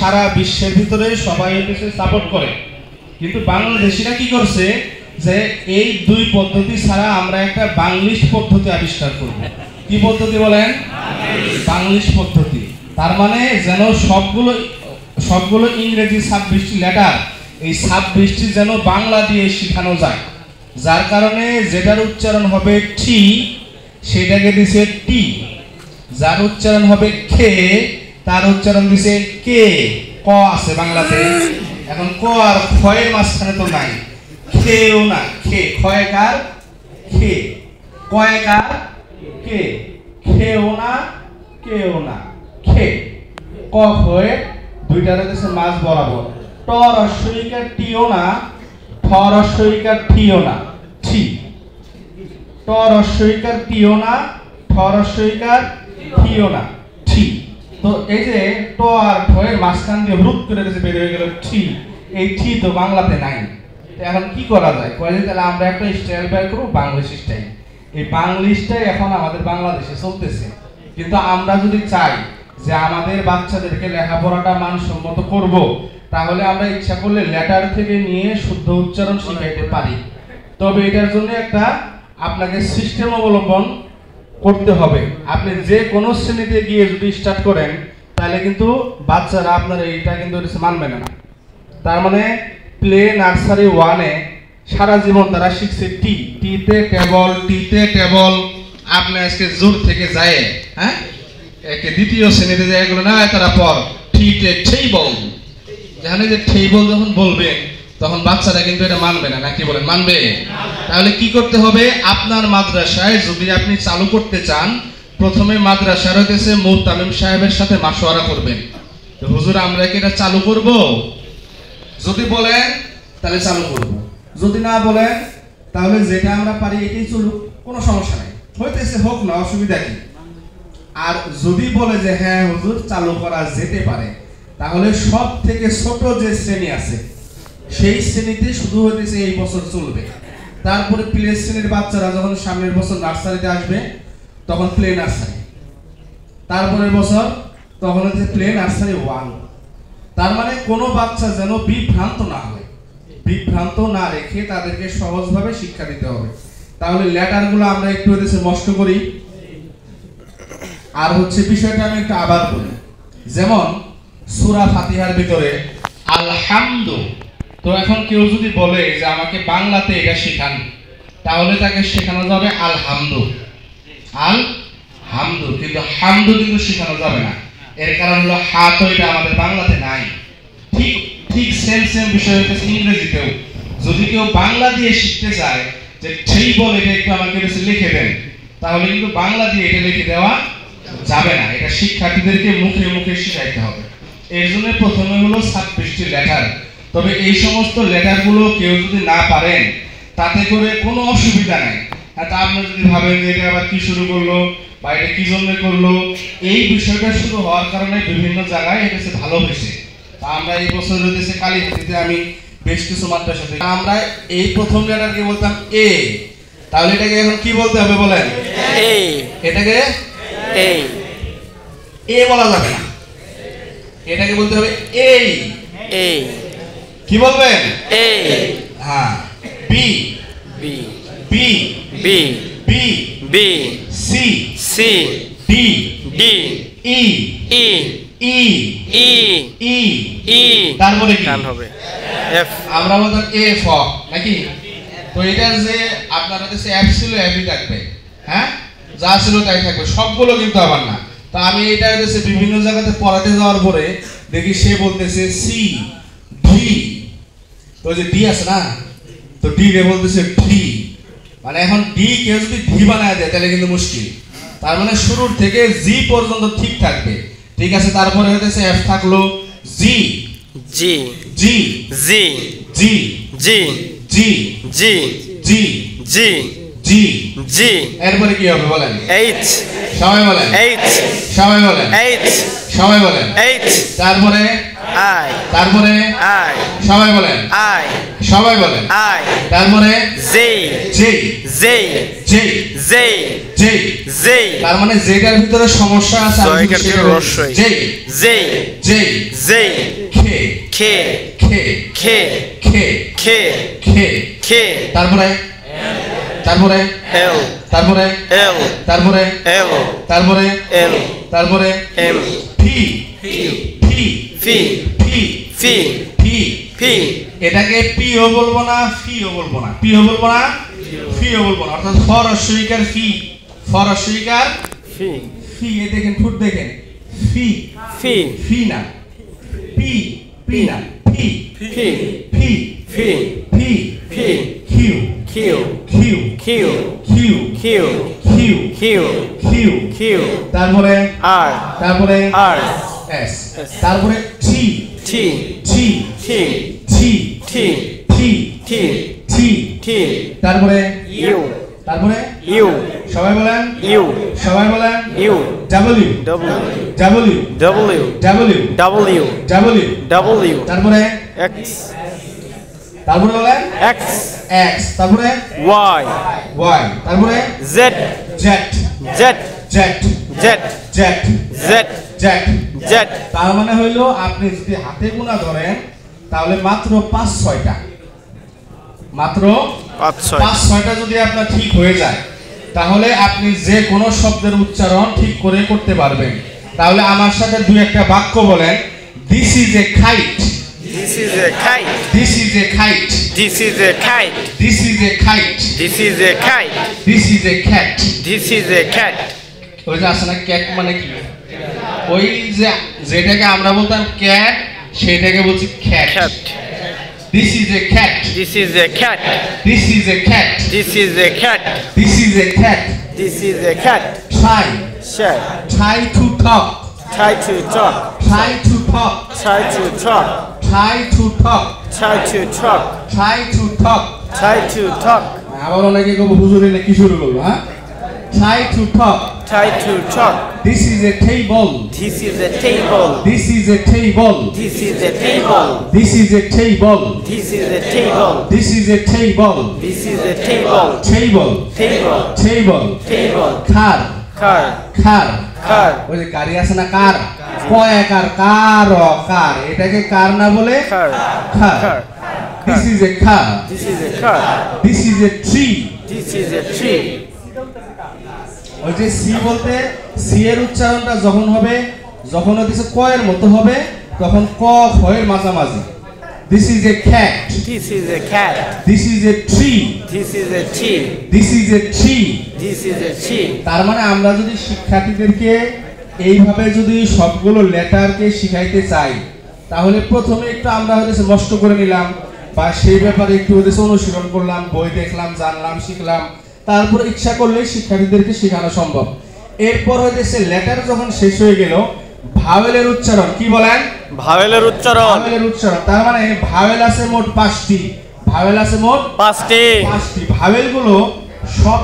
সারা বিশ্বের ভিতরে সবাই এটাকে সাপোর্ট করে, কিন্তু বাংলাদেশিরা কি করছে যে এই দুই পদ্ধতি ছাড়া আমরা একটা বাংলিশ পদ্ধতি আবিষ্কার করব। কি পদ্ধতি বলেন? বাংলিশ পদ্ধতি। তার মানে যেন সবগুলো ইংরেজি 26টি লেটার, এই 26টি যেন বাংলা দিয়ে শেখানো যায়, যার কারণে যেটার উচ্চারণ হবে টি সেটাকে দিছে টি, যার উচ্চারণ হবে খে তার উচ্চারণ দিছে কে। ক আছে বাংলাতে, এখন ক আর খয়ের মাঝখানে তো নাই, খেও না, খে খয়কার খে, কয়কার কে, খেও না কেও না, খে। ক হয়ে দুইটার দিছে মাঝ বরাবর, ট রস্বইকার টিও না, ঠ রস্বইকার ঠিও না, ঠি। ট রস্বইকার টিও না, ঠ রস্বইকার ঠিও না, ঠি। তো এই যে ট আর ঠ এর মাঝখান দিয়ে রূপ করে দিয়েছে, বের হয়ে গেল ঠি। এই ঠি তো বাংলাতে নাই। এখন কি করা যায়? কয় যে তাহলে আমরা একটা স্টাইল বের করব, বাংলিশ স্টাইল। এই বাংলিশটাই এখন আমাদের বাংলাদেশে চলতেছে। কিন্তু আমরা যদি চাই যে আমাদের বাচ্চাদেরকে লেখাপড়াটা মানসম্মত করব, তাহলে আমরা ইচ্ছা করলে লেটার থেকে নিয়ে শুদ্ধ উচ্চারণ শিখাইতে পারি। তবে এটার জন্য একটা আপনাকে সিস্টেম অবলম্বন করতে হবে। আপনি যে কোনো শ্রেণীতে গিয়ে যদি স্টার্ট করেন, তাহলে কিন্তু বাচ্চারা আপনার এইটা কিন্তু মানবে না। তার মানে প্লে নার্সারি 1-এ সারা জীবন তারা শিখছে টি, টিতে টেবল, টিতে টেবল। আপনি আজকে জোর থেকে যায়, হ্যাঁ, একে দ্বিতীয় শ্রেণীতে যায় এগুলো না, তারা পর টিতে টেবল। যেখানে যে টেবল যখন বলবে তখন বাচ্চারা কিন্তু এটা মানবে না, নাকি বলেন? মানবে? তাহলে কি করতে হবে? আপনার মাদ্রাসায় যদি আপনি চালু করতে চান, প্রথমে মাদ্রাসার হইতেছে মুহতামিম সাহেবের সাথে মাশওয়ারা করবেন। তো হুজুর আমরা কি এটা চালু করব? যদি বলেন তাহলে চালু করব, যদি না বলেন তাহলে যেটা আমরা পারি এটাই চলুক, কোনো সমস্যা নাই, হইতেছে হোক না, অসুবিধা কি। আর যদি বলে যে হ্যাঁ হুজুর চালু করা যেতে পারে, তাহলে সব থেকে ছোট যে শ্রেণী আছে সেই শ্রেণীতে শুধু হইতেছে এই বছর চলবে। তারপরে প্লে শ্রেণীর বাচ্চারা যখন সামনের বছর নার্সারিতে আসবে তখন প্লে নার্সারি, তারপরের বছর তখন হচ্ছে প্লে নার্সারি 1। তার মানে কোনো বাচ্চা যেন বিভ্রান্ত না হয়, বিভ্রান্ত না রেখে তাদেরকে সহজভাবে শিক্ষা দিতে হবে। তাহলে লেটারগুলো আমরা একটু হইতেছে নষ্ট করি। আর হচ্ছে বিষয়টা আমি একটু আবার বলি, যেমন সূরা ফাতিহার ভিতরে আলহামদু। তো এখন কেউ যদি বলে যে আমাকে বাংলাতে এটা শেখান, তাহলে তাকে শেখানো যাবে আলহামদু, আলহামদু, কিন্তু হামদু কিন্তু শেখানো যাবে না। এর কারণ হলো হা তো এটা আমাদের বাংলাতে নাই। ঠিক ঠিক সেম বিষয় হচ্ছে ইংরেজিতেও। যদি কেউ বাংলা দিয়ে শিখতে চায় যে সেই বলে এটা একটু আমাকে লিখে দেন, তাহলে কিন্তু বাংলা দিয়ে এটা লিখে দেওয়া যাবে না। এটা শিক্ষার্থীদেরকে মুখে মুখে শিখাইতে হবে। এর জন্য প্রথমে হলো 26টি লেটার। তবে এই সমস্ত লেটারগুলো কেউ যদি না পারেন তাতে করে কোনো অসুবিধা নেই। তা আপনি যদি ভাবেন যে এটা আবার কি শুরু করলো বা এটা কি জন্য করলো, এই বিষয়টা শুরু হওয়ার কারণে বিভিন্ন জায়গায় এটা ভালো হয়েছে। তা আমরা এই বছর হইতেছে কালীহাতিতে আমি বেশ কিছু মাদ্রাসা থেকে আমরা এই প্রথম লেটারকে বলতাম এ, তাহলে এটাকে এখন কি বলতে হবে বলেন? এ। এটাকে এ, এ বলা যাবে না, এটাকে বলতে হবে এই। এ কি বলবেন? এ। হ্যাঁ, B, B, B, B, B, B, C, C, D, D, E, E, E, E, E, E. তারপরে কি হবে? এফ। আমরা বলতাম এফ নাকি? তো এটা যে আপনারা কাছে এফ ছিল এফই থাকবে, হ্যাঁ, যা ছিল তাই থাকবে, সবগুলো কিন্তু আবার না। তো আমি এটা হচ্ছে বিভিন্ন জায়গাতে পড়াতে যাওয়ার পরে দেখি সে বলতেছে সি, ডি। তো যে ডি আছে না, তো ডি রে বলতেছে ডি। মানে এখন ডি কেউ যদি ডি বানায় দেয় তাহলে কিন্তু মুশকিল। তার মানে শুরুর থেকে জি পর্যন্ত ঠিক থাকবে, ঠিক আছে। তারপরে হইতেছে এফ থাকলো, জি, জি, জি, জি, জি, জি, জি, জি, জি, জি, জি, জি। এরপরে কি হবে বলেন? এইচ। সবাই বলেন এইচ, সবাই বলেন এইচ, সবাই বলেন এইচ। তারপরে আই তারপরে আই সবাই বলেন আই সবাই বলেন আই তারপরে J J J J J J J তার মানে যেটার ভিতরে সমস্যা আছে আমি জয়কার সেটা রস্যই। J J J J K K K K K K K খে তারপরে তারপরে এল তারপরে এল তারপরে এল তারপরে এল তারপরে এম ফি ফি ফি ফি ফি ফি ফি ফি এটাকে পিও বলবো না ফিও বলবো না পিও বলবো না ফিও বলবো না অর্থাৎ ফরস্বইকার ফি ফরস্বইকার ফি ফি এ দেখেন ফুট দেখেন ফি ফি ফি না পি পি না ফি ফি ফি ফি ফি ফি Q Q Q Q Q Q Q Q Q Q তারপরে আর তারপরে আর এস তারপরে টি টি টি টি টি টি টি টি টি টি তারপরে ইউ তারপরে ইউ সবাই বলেন ইউ সবাই বলেন you W W W W W W W W তারপরে এক্স তারপরে বলেন এক্স এক্স তারপরে ওয়াই ওয়াই তারপরে Z Z Z Z Z Z Z Z Z তার মানে হইলো আপনি যদি হাতে গোনা ধরেন তাহলে মাত্র 5-6টা মাত্র 5-6টা যদি আপনার ঠিক হয়ে যায় তাহলে আপনি যে কোনো শব্দের উচ্চারণ ঠিক করে করতে পারবেন তাহলে আমার সাথে দুই একটা বাক্য বলেন this is a kite This is a kite. This is a kite This is a kite. This is a kite This is a kite. This is a cat This is a cat. ওই যে আছে না cat মানে কি ওই যে যেটাকে আমরা বলতাম ক্যাট সেটাকে বলছি খ্যাট Cat. This is a cat This is a cat. This is a cat This is a cat. This is a cat This is a cat. Try Share. Try to talk Try to talk. Try to talk Try to talk. Try to talk Try to talk. Try to talk Try to talk. আবার অনেকে কব হুজুর এলে কি শুরু করলো হ্যাঁ try to talk Try to talk. This is a table This is a table. This is a table This is a table. This is a table This is a table. This is a table This is a table. Table Table. Table Table. খার Car. খার Car. ওই যে গাড়ি আছে না কার কয় কার কার কার এটাকে কার না বলে Car. খার Car. দিস ইজ এ খার This is a car. This is a tree This is a tree. ওই যে সি বলতে সি এর উচ্চারণটা যখন হবে যখন হচ্ছে ক এর মতো হবে তখন ক খ এর মাঝামাঝি this is a cat This is a cat. This is a tree This is a tree. This is a tree This is a tree. তার মানে আমরা যদি শিক্ষার্থীদেরকে এইভাবে যদি সবগুলো লেটারকে শিখাইতে চাই তাহলে প্রথমে একটু আমরা হচ্ছে নষ্ট করে নিলাম বা সেই ব্যাপারে একটু হচ্ছে অনুশীলন করলাম বই দেখলাম জানলাম শিখলাম তারপর ইচ্ছা করলে শিক্ষার্থীদেরকে শেখানো সম্ভব এরপর হচ্ছে লেটার যখন শেষ হয়ে গেল ভাওয়েলের উচ্চারণ কি বলেন ভাওয়েলের উচ্চারণ ভাওয়েলের উচ্চারণ তার মানে ভাওয়েল আছে মোট 5টি ভাওয়েল আছে মোট 5টি 5টি ভাওয়েলগুলো সব